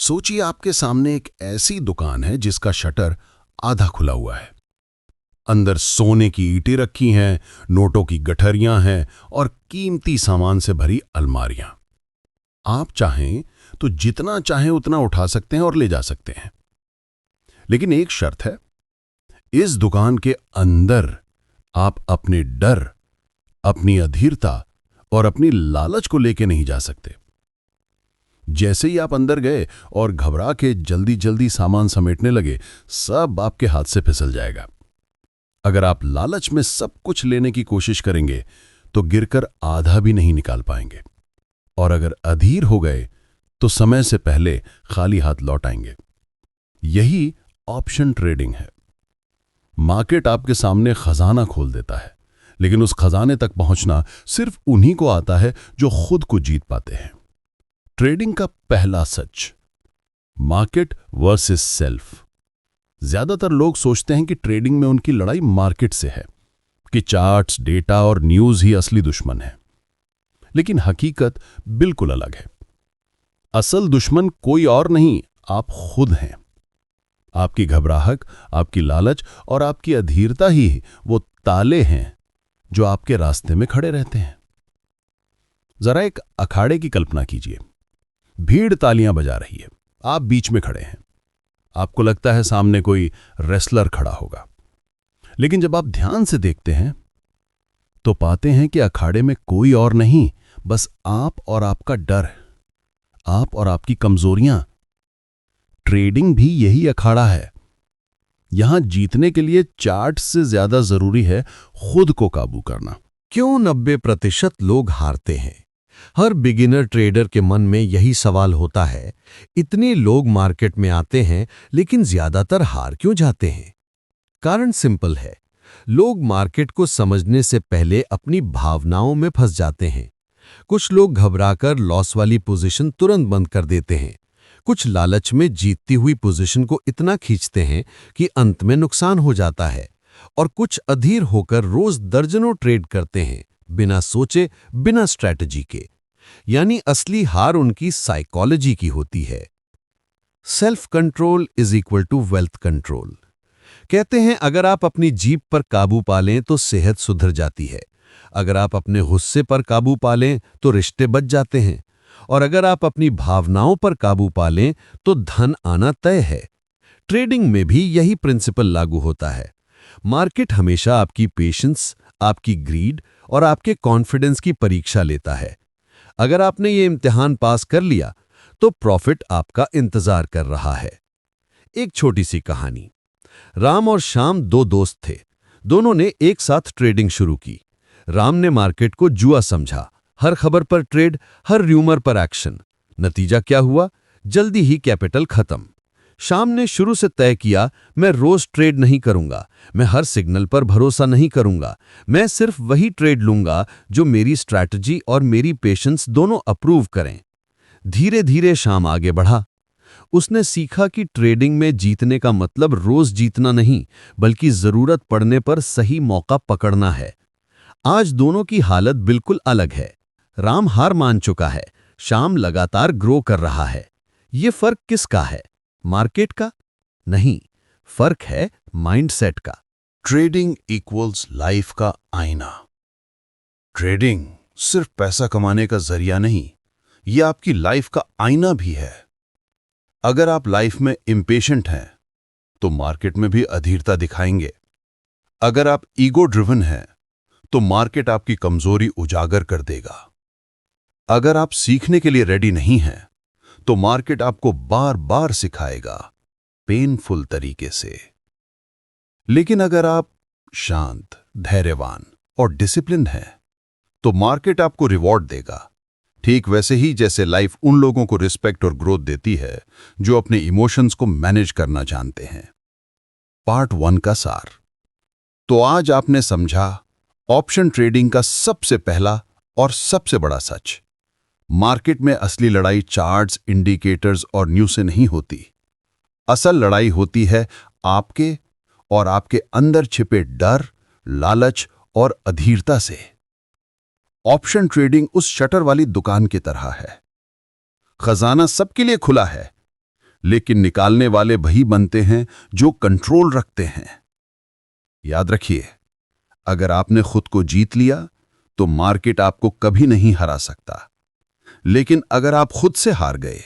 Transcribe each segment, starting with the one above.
सोचिए आपके सामने एक ऐसी दुकान है जिसका शटर आधा खुला हुआ है। अंदर सोने की ईंटें रखी हैं, नोटों की गठरियां हैं और कीमती सामान से भरी अलमारियां। आप चाहें तो जितना चाहें उतना उठा सकते हैं और ले जा सकते हैं। लेकिन एक शर्त है, इस दुकान के अंदर आप अपने डर, अपनी अधीरता और अपनी लालच को लेके नहीं जा सकते। जैसे ही आप अंदर गए और घबरा के जल्दी जल्दी सामान समेटने लगे, सब आपके हाथ से फिसल जाएगा। अगर आप लालच में सब कुछ लेने की कोशिश करेंगे तो गिरकर आधा भी नहीं निकाल पाएंगे, और अगर अधीर हो गए तो समय से पहले खाली हाथ लौट आएंगे। यही ऑप्शन ट्रेडिंग है। मार्केट आपके सामने खजाना खोल देता है, लेकिन उस खजाने तक पहुंचना सिर्फ उन्हीं को आता है जो खुद को जीत पाते हैं। ट्रेडिंग का पहला सच, मार्केट वर्सेस सेल्फ। ज्यादातर लोग सोचते हैं कि ट्रेडिंग में उनकी लड़ाई मार्केट से है, कि चार्ट्स, डेटा और न्यूज ही असली दुश्मन है। लेकिन हकीकत बिल्कुल अलग है। असल दुश्मन कोई और नहीं, आप खुद हैं। आपकी घबराहट, आपकी लालच और आपकी अधीरता ही वो ताले हैं जो आपके रास्ते में खड़े रहते हैं। जरा एक अखाड़े की कल्पना कीजिए। भीड़ तालियां बजा रही है, आप बीच में खड़े हैं। आपको लगता है सामने कोई रेसलर खड़ा होगा, लेकिन जब आप ध्यान से देखते हैं तो पाते हैं कि अखाड़े में कोई और नहीं, बस आप और आपका डर, आप और आपकी कमजोरियां। ट्रेडिंग भी यही अखाड़ा है। यहां जीतने के लिए चार्ट से ज्यादा जरूरी है खुद को काबू करना। क्यों 90% लोग हारते हैं? हर बिगिनर ट्रेडर के मन में यही सवाल होता है। इतने लोग मार्केट में आते हैं, लेकिन ज्यादातर हार क्यों जाते हैं? कारण सिंपल है। लोग मार्केट को समझने से पहले अपनी भावनाओं में फंस जाते हैं। कुछ लोग घबराकर लॉस वाली पोजीशन तुरंत बंद कर देते हैं। कुछ लालच में जीतती हुई पोजीशन को इतना खींचते हैं कि अंत में नुकसान हो जाता है। और कुछ अधीर होकर रोज दर्जनों ट्रेड करते हैं, बिना सोचे, बिना स्ट्रैटेजी के। यानी असली हार उनकी साइकोलॉजी की होती है। Self control is equal to wealth control. कहते हैं अगर आप अपनी जीभ पर काबू पा लें तो सेहत सुधर जाती है। अगर आप अपने गुस्से पर काबू पा लें तो रिश्ते बच जाते हैं। और अगर आप अपनी भावनाओं पर काबू पा लें तो धन आना तय है। ट्रेडिंग में भी यही प्रिंसिपल लागू होता है। मार्केट हमेशा आपकी पेशेंस, आपकी ग्रीड और आपके कॉन्फिडेंस की परीक्षा लेता है। अगर आपने ये इम्तिहान पास कर लिया तो प्रॉफिट आपका इंतजार कर रहा है। एक छोटी सी कहानी। राम और श्याम दो दोस्त थे। दोनों ने एक साथ ट्रेडिंग शुरू की। राम ने मार्केट को जुआ समझा। हर खबर पर ट्रेड, हर र्यूमर पर एक्शन। नतीजा क्या हुआ? जल्दी ही कैपिटल खत्म। श्याम ने शुरू से तय किया, मैं रोज ट्रेड नहीं करूंगा, मैं हर सिग्नल पर भरोसा नहीं करूंगा, मैं सिर्फ वही ट्रेड लूंगा जो मेरी स्ट्रैटेजी और मेरी पेशेंस दोनों अप्रूव करें। धीरे धीरे श्याम आगे बढ़ा। उसने सीखा कि ट्रेडिंग में जीतने का मतलब रोज जीतना नहीं, बल्कि जरूरत पड़ने पर सही मौका पकड़ना है। आज दोनों की हालत बिल्कुल अलग है। राम हार मान चुका है, श्याम लगातार ग्रो कर रहा है। ये फर्क किसका है? मार्केट का? नहीं, फर्क है माइंडसेट का। ट्रेडिंग इक्वल्स लाइफ का आईना। ट्रेडिंग सिर्फ पैसा कमाने का जरिया नहीं, यह आपकी लाइफ का आईना भी है। अगर आप लाइफ में इम्पेशेंट हैं तो मार्केट में भी अधीरता दिखाएंगे। अगर आप ईगो ड्रिवन हैं तो मार्केट आपकी कमजोरी उजागर कर देगा। अगर आप सीखने के लिए रेडी नहीं हैं तो मार्केट आपको बार बार सिखाएगा, पेनफुल तरीके से। लेकिन अगर आप शांत, धैर्यवान और डिसिप्लिन हैं तो मार्केट आपको रिवॉर्ड देगा। ठीक वैसे ही जैसे लाइफ उन लोगों को रिस्पेक्ट और ग्रोथ देती है जो अपने इमोशंस को मैनेज करना जानते हैं। पार्ट 1 का सार। तो आज आपने समझा ऑप्शन ट्रेडिंग का सबसे पहला और सबसे बड़ा सच। मार्केट में असली लड़ाई चार्ट्स, इंडिकेटर्स और न्यूज से नहीं होती। असल लड़ाई होती है आपके और आपके अंदर छिपे डर, लालच और अधीरता से। ऑप्शन ट्रेडिंग उस शटर वाली दुकान की तरह है। खजाना सबके लिए खुला है, लेकिन निकालने वाले वही बनते हैं जो कंट्रोल रखते हैं। याद रखिए, अगर आपने खुद को जीत लिया तो मार्केट आपको कभी नहीं हरा सकता, लेकिन अगर आप खुद से हार गए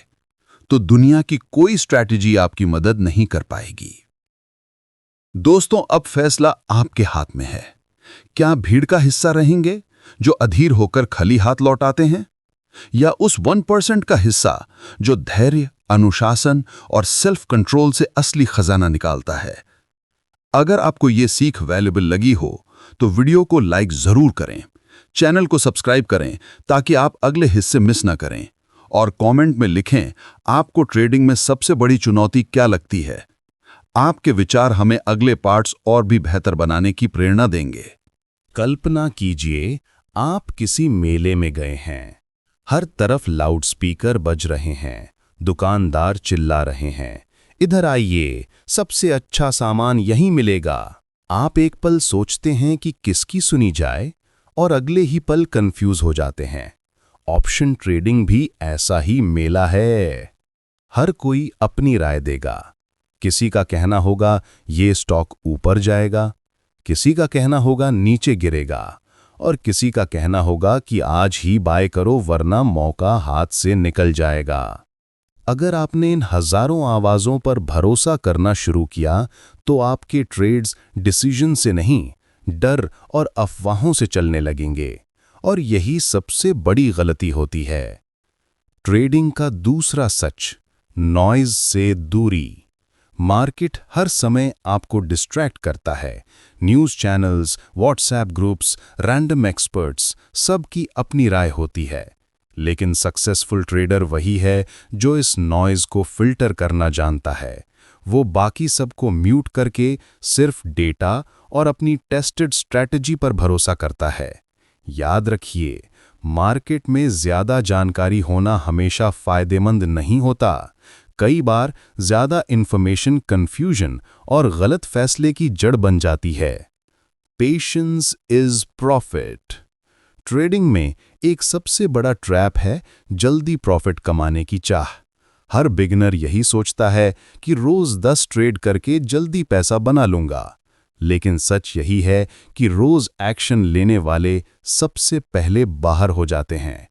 तो दुनिया की कोई स्ट्रैटेजी आपकी मदद नहीं कर पाएगी। दोस्तों, अब फैसला आपके हाथ में है। क्या भीड़ का हिस्सा रहेंगे जो अधीर होकर खाली हाथ लौटाते हैं, या उस 1% का हिस्सा जो धैर्य, अनुशासन और सेल्फ कंट्रोल से असली खजाना निकालता है? अगर आपको ये सीख वैल्यूएबल लगी हो तो वीडियो को लाइक जरूर करें, चैनल को सब्सक्राइब करें ताकि आप अगले हिस्से मिस ना करें, और कमेंट में लिखें आपको ट्रेडिंग में सबसे बड़ी चुनौती क्या लगती है। आपके विचार हमें अगले पार्ट्स और भी बेहतर बनाने की प्रेरणा देंगे। कल्पना कीजिए, आप किसी मेले में गए हैं। हर तरफ लाउडस्पीकर बज रहे हैं, दुकानदार चिल्ला रहे हैं, इधर आइए, सबसे अच्छा सामान यहीं मिलेगा। आप एक पल सोचते हैं कि किसकी सुनी जाए, और अगले ही पल कंफ्यूज हो जाते हैं। ऑप्शन ट्रेडिंग भी ऐसा ही मेला है। हर कोई अपनी राय देगा। किसी का कहना होगा ये स्टॉक ऊपर जाएगा, किसी का कहना होगा नीचे गिरेगा, और किसी का कहना होगा कि आज ही बाय करो वरना मौका हाथ से निकल जाएगा। अगर आपने इन हजारों आवाज़ों पर भरोसा करना शुरू किया तो आपके ट्रेड्स डिसीजन से नहीं, डर और अफवाहों से चलने लगेंगे, और यही सबसे बड़ी गलती होती है। ट्रेडिंग का दूसरा सच, नॉइज से दूरी। मार्केट हर समय आपको डिस्ट्रैक्ट करता है। News channels, WhatsApp groups, random experts, सबकी अपनी राय होती है, लेकिन सक्सेसफुल ट्रेडर वही है जो इस नॉइज को फिल्टर करना जानता है। वो बाकी सबको म्यूट करके सिर्फ डेटा और अपनी टेस्टेड स्ट्रैटेजी पर भरोसा करता है। याद रखिए, मार्केट में ज्यादा जानकारी होना हमेशा फायदेमंद नहीं होता। कई बार ज्यादा इंफॉर्मेशन कंफ्यूजन और गलत फैसले की जड़ बन जाती है। Patience is profit. ट्रेडिंग में एक सबसे बड़ा ट्रैप है जल्दी प्रॉफिट कमाने की चाह। हर बिगिनर यही सोचता है कि रोज 10 ट्रेड करके जल्दी पैसा बना लूंगा, लेकिन सच यही है कि रोज एक्शन लेने वाले सबसे पहले बाहर हो जाते हैं।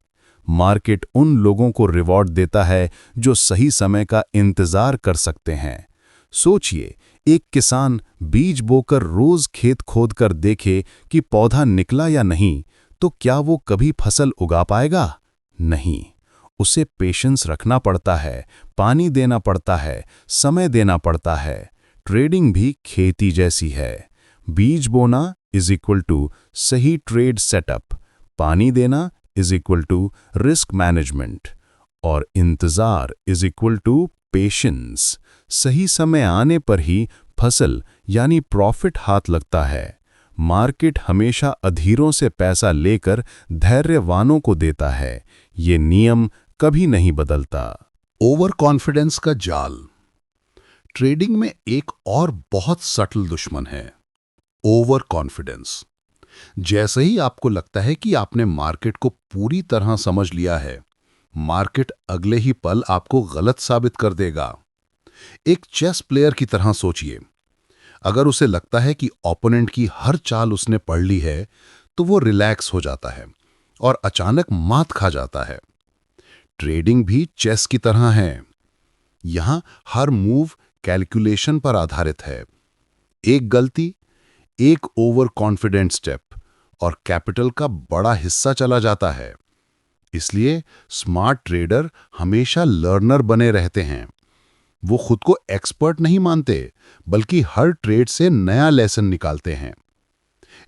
मार्केट उन लोगों को रिवॉर्ड देता है जो सही समय का इंतजार कर सकते हैं। सोचिए, एक किसान बीज बोकर रोज खेत खोदकर देखे कि पौधा निकला या नहीं, तो क्या वो कभी फसल उगा पाएगा? नहीं। उसे पेशेंस रखना पड़ता है, पानी देना पड़ता है, समय देना पड़ता है। ट्रेडिंग भी खेती जैसी है। बीज बोना इज इक्वल टू सही ट्रेड सेटअप, पानी देना is equal to risk management, और इंतजार इज इक्वल टू पेशेंस। सही समय आने पर ही फसल यानी प्रॉफिट हाथ लगता है। मार्केट हमेशा अधीरों से पैसा लेकर धैर्यवानों को देता है। ये नियम कभी नहीं बदलता। ओवर कॉन्फिडेंस का जाल। ट्रेडिंग में एक और बहुत सटल दुश्मन है, ओवर कॉन्फिडेंस। जैसे ही आपको लगता है कि आपने मार्केट को पूरी तरह समझ लिया है, मार्केट अगले ही पल आपको गलत साबित कर देगा। एक चेस प्लेयर की तरह सोचिए। अगर उसे लगता है कि ओपोनेंट की हर चाल उसने पढ़ ली है, तो वो रिलैक्स हो जाता है और अचानक मात खा जाता है। ट्रेडिंग भी चेस की तरह है। यहां हर मूव कैलकुलेशन पर आधारित है। एक गलती, एक ओवर कॉन्फिडेंट स्टेप, और कैपिटल का बड़ा हिस्सा चला जाता है। इसलिए स्मार्ट ट्रेडर हमेशा लर्नर बने रहते हैं। वो खुद को एक्सपर्ट नहीं मानते, बल्कि हर ट्रेड से नया लेसन निकालते हैं।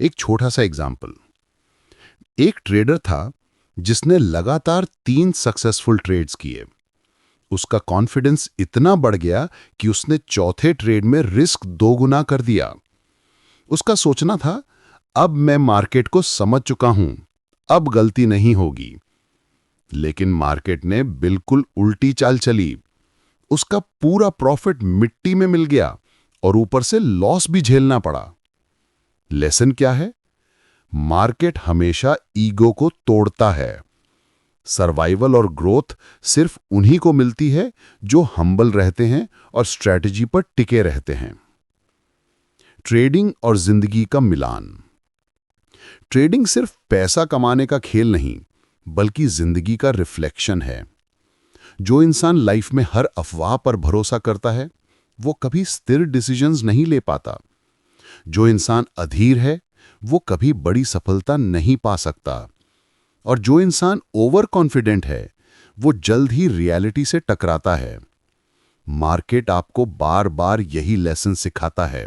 एक छोटा सा एग्जाम्पल। एक ट्रेडर था जिसने लगातार 3 सक्सेसफुल ट्रेड्स किए। उसका कॉन्फिडेंस इतना बढ़ गया कि उसने चौथे ट्रेड में रिस्क 2 गुना कर दिया। उसका सोचना था, अब मैं मार्केट को समझ चुका हूं, अब गलती नहीं होगी। लेकिन मार्केट ने बिल्कुल उल्टी चाल चली। उसका पूरा प्रॉफिट मिट्टी में मिल गया और ऊपर से लॉस भी झेलना पड़ा। लेसन क्या है? मार्केट हमेशा ईगो को तोड़ता है। सर्वाइवल और ग्रोथ सिर्फ उन्हीं को मिलती है जो हम्बल रहते हैं और स्ट्रैटेजी पर टिके रहते हैं। ट्रेडिंग और जिंदगी का मिलान। ट्रेडिंग सिर्फ पैसा कमाने का खेल नहीं, बल्कि जिंदगी का रिफ्लेक्शन है। जो इंसान लाइफ में हर अफवाह पर भरोसा करता है, वो कभी स्थिर डिसीजंस नहीं ले पाता। जो इंसान अधीर है, वो कभी बड़ी सफलता नहीं पा सकता। और जो इंसान ओवर कॉन्फिडेंट है, वो जल्द ही रियलिटी से टकराता है। मार्केट आपको बार बार यही लेसन सिखाता है,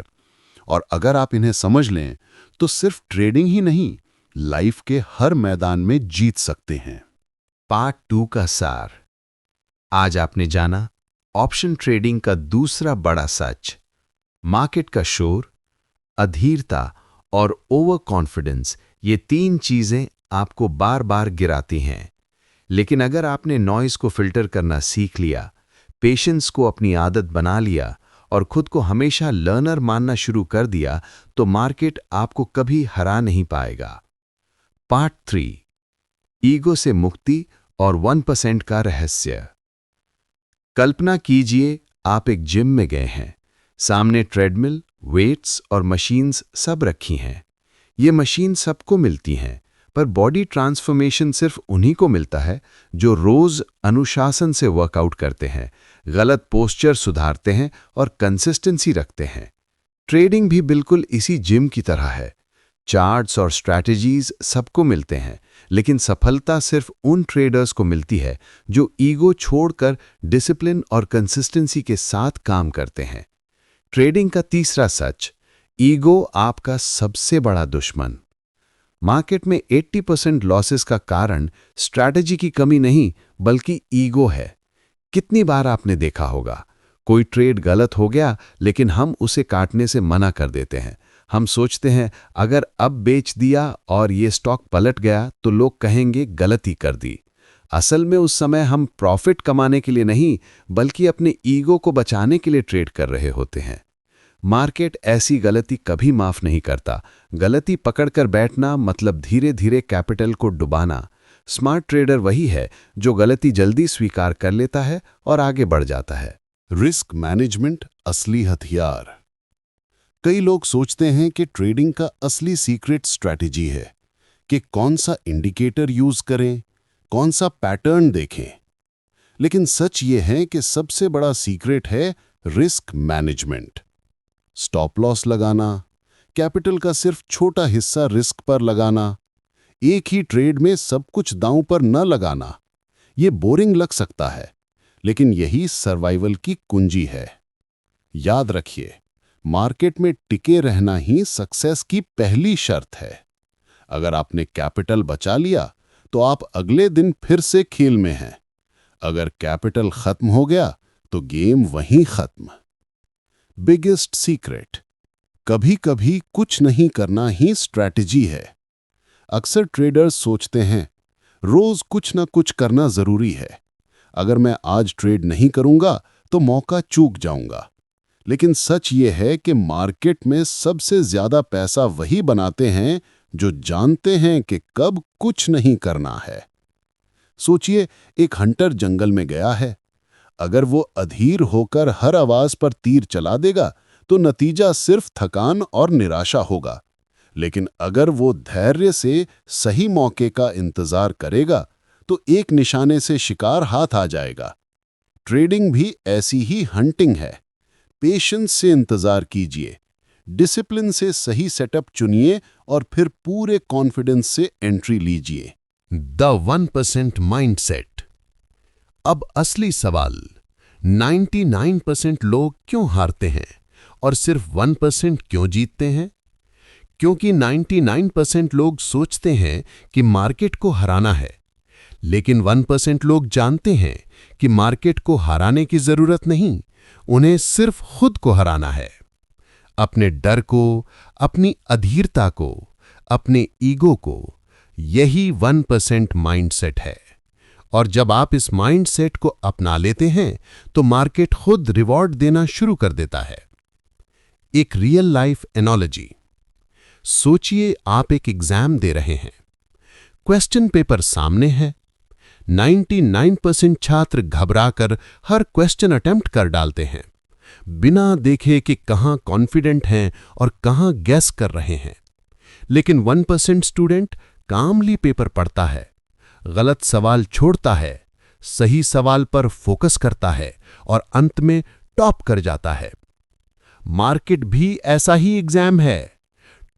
और अगर आप इन्हें समझ लें तो सिर्फ ट्रेडिंग ही नहीं, लाइफ के हर मैदान में जीत सकते हैं। पार्ट 2 का सार। आज आपने जाना ऑप्शन ट्रेडिंग का दूसरा बड़ा सच। मार्केट का शोर, अधीरता और ओवर कॉन्फिडेंस, ये 3 चीजें आपको बार बार गिराती हैं। लेकिन अगर आपने नॉइज को फिल्टर करना सीख लिया, पेशेंस को अपनी आदत बना लिया और खुद को हमेशा लर्नर मानना शुरू कर दिया, तो मार्केट आपको कभी हरा नहीं पाएगा। पार्ट 3, ईगो से मुक्ति और 1% का रहस्य। कल्पना कीजिए आप एक जिम में गए हैं। सामने ट्रेडमिल, वेट्स और मशीन्स सब रखी हैं। ये मशीन सबको मिलती हैं, पर बॉडी ट्रांसफॉर्मेशन सिर्फ उन्हीं को मिलता है जो रोज अनुशासन से वर्कआउट करते हैं, गलत पोस्चर सुधारते हैं और कंसिस्टेंसी रखते हैं। ट्रेडिंग भी बिल्कुल इसी जिम की तरह है। चार्ट्स और स्ट्रैटेजीज सबको मिलते हैं, लेकिन सफलता सिर्फ उन ट्रेडर्स को मिलती है जो ईगो छोड़कर डिसिप्लिन और कंसिस्टेंसी के साथ काम करते हैं। ट्रेडिंग का तीसरा सच, ईगो आपका सबसे बड़ा दुश्मन। मार्केट में 80% लॉसेस का कारण स्ट्रैटेजी की कमी नहीं, बल्कि ईगो है। कितनी बार आपने देखा होगा, कोई ट्रेड गलत हो गया, लेकिन हम उसे काटने से मना कर देते हैं। हम सोचते हैं अगर अब बेच दिया और ये स्टॉक पलट गया तो लोग कहेंगे गलती कर दी। असल में उस समय हम प्रॉफिट कमाने के लिए नहीं, बल्कि अपने ईगो को बचाने के लिए ट्रेड कर रहे होते हैं। मार्केट ऐसी गलती कभी माफ नहीं करता। गलती पकड़कर बैठना मतलब धीरे धीरे कैपिटल को डुबाना। स्मार्ट ट्रेडर वही है जो गलती जल्दी स्वीकार कर लेता है और आगे बढ़ जाता है। रिस्क मैनेजमेंट असली हथियार। कई लोग सोचते हैं कि ट्रेडिंग का असली सीक्रेट स्ट्रैटेजी है कि कौन सा इंडिकेटर यूज करें, कौन सा पैटर्न देखें। लेकिन सच ये है कि सबसे बड़ा सीक्रेट है रिस्क मैनेजमेंट। स्टॉप लॉस लगाना, कैपिटल का सिर्फ छोटा हिस्सा रिस्क पर लगाना, एक ही ट्रेड में सब कुछ दांव पर न लगाना। ये बोरिंग लग सकता है, लेकिन यही सर्वाइवल की कुंजी है। याद रखिए, मार्केट में टिके रहना ही सक्सेस की पहली शर्त है। अगर आपने कैपिटल बचा लिया तो आप अगले दिन फिर से खेल में हैं। अगर कैपिटल खत्म हो गया तो गेम वहीं खत्म। बिगेस्ट सीक्रेट, कभी कभी कुछ नहीं करना ही स्ट्रैटेजी है। अक्सर ट्रेडर्स सोचते हैं रोज कुछ ना कुछ करना जरूरी है। अगर मैं आज ट्रेड नहीं करूंगा तो मौका चूक जाऊंगा। लेकिन सच ये है कि मार्केट में सबसे ज्यादा पैसा वही बनाते हैं जो जानते हैं कि कब कुछ नहीं करना है। सोचिए, एक हंटर जंगल में गया है। अगर वो अधीर होकर हर आवाज पर तीर चला देगा तो नतीजा सिर्फ थकान और निराशा होगा। लेकिन अगर वो धैर्य से सही मौके का इंतजार करेगा तो एक निशाने से शिकार हाथ आ जाएगा। ट्रेडिंग भी ऐसी ही हंटिंग है। पेशेंस से इंतजार कीजिए, डिसिप्लिन से सही सेटअप चुनिए और फिर पूरे कॉन्फिडेंस से एंट्री लीजिए। The 1% mindset. अब असली सवाल, 99% लोग क्यों हारते हैं और सिर्फ 1% क्यों जीतते हैं? क्योंकि 99% लोग सोचते हैं कि मार्केट को हराना है, लेकिन 1% लोग जानते हैं कि मार्केट को हराने की जरूरत नहीं, उन्हें सिर्फ खुद को हराना है। अपने डर को, अपनी अधीरता को, अपने ईगो को, यही 1% माइंडसेट है। और जब आप इस माइंडसेट को अपना लेते हैं तो मार्केट खुद रिवॉर्ड देना शुरू कर देता है। एक रियल लाइफ एनालॉजी। सोचिए आप एक एग्जाम दे रहे हैं। क्वेश्चन पेपर सामने है, 99% छात्र घबराकर हर क्वेश्चन अटेम्प्ट कर डालते हैं, बिना देखे कि कहाँ कॉन्फिडेंट हैं और कहाँ गैस कर रहे हैं। लेकिन 1% स्टूडेंट कामली पेपर पढ़ता है, गलत सवाल छोड़ता है, सही सवाल पर फोकस करता है और अंत में टॉप कर जाता है। मार्केट भी ऐसा ही एग्जाम है।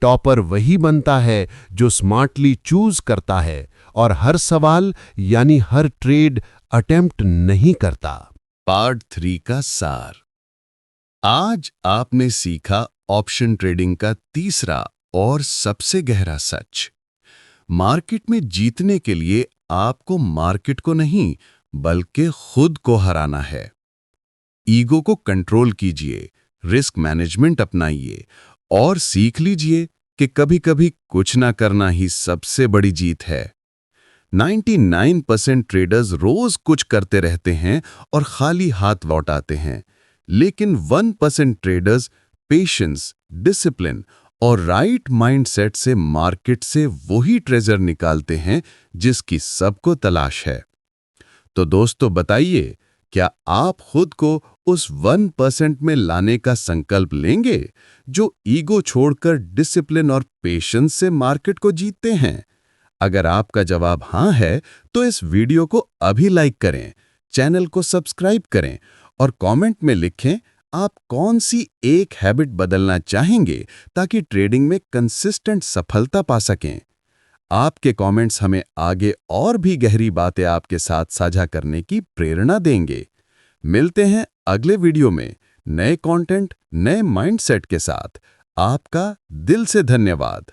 टॉपर वही बनता है जो स्मार्टली चूज करता है और हर सवाल यानी हर ट्रेड अटेम्प्ट नहीं करता। पार्ट 3 का सार। आज आपने सीखा ऑप्शन ट्रेडिंग का तीसरा और सबसे गहरा सच। मार्केट में जीतने के लिए आपको मार्केट को नहीं बल्कि खुद को हराना है। ईगो को कंट्रोल कीजिए, रिस्क मैनेजमेंट अपनाइए और सीख लीजिए कि कभी-कभी कुछ ना करना ही सबसे बड़ी जीत है। 99% ट्रेडर्स रोज कुछ करते रहते हैं और खाली हाथ लौट आते हैं, लेकिन 1% ट्रेडर्स पेशेंस, डिसिप्लिन और राइट माइंडसेट से मार्केट से वही ट्रेजर निकालते हैं जिसकी सबको तलाश है। तो दोस्तों बताइए, क्या आप खुद को उस 1% में लाने का संकल्प लेंगे जो ईगो छोड़कर डिसिप्लिन और पेशेंस से मार्केट को जीतते हैं? अगर आपका जवाब हाँ है तो इस वीडियो को अभी लाइक करें, चैनल को सब्सक्राइब करें और कमेंट में लिखें आप कौन सी एक हैबिट बदलना चाहेंगे ताकि ट्रेडिंग में कंसिस्टेंट सफलता पा सकें। आपके कमेंट्स हमें आगे और भी गहरी बातें आपके साथ साझा करने की प्रेरणा देंगे। मिलते हैं अगले वीडियो में नए कंटेंट, नए माइंडसेट के साथ। आपका दिल से धन्यवाद।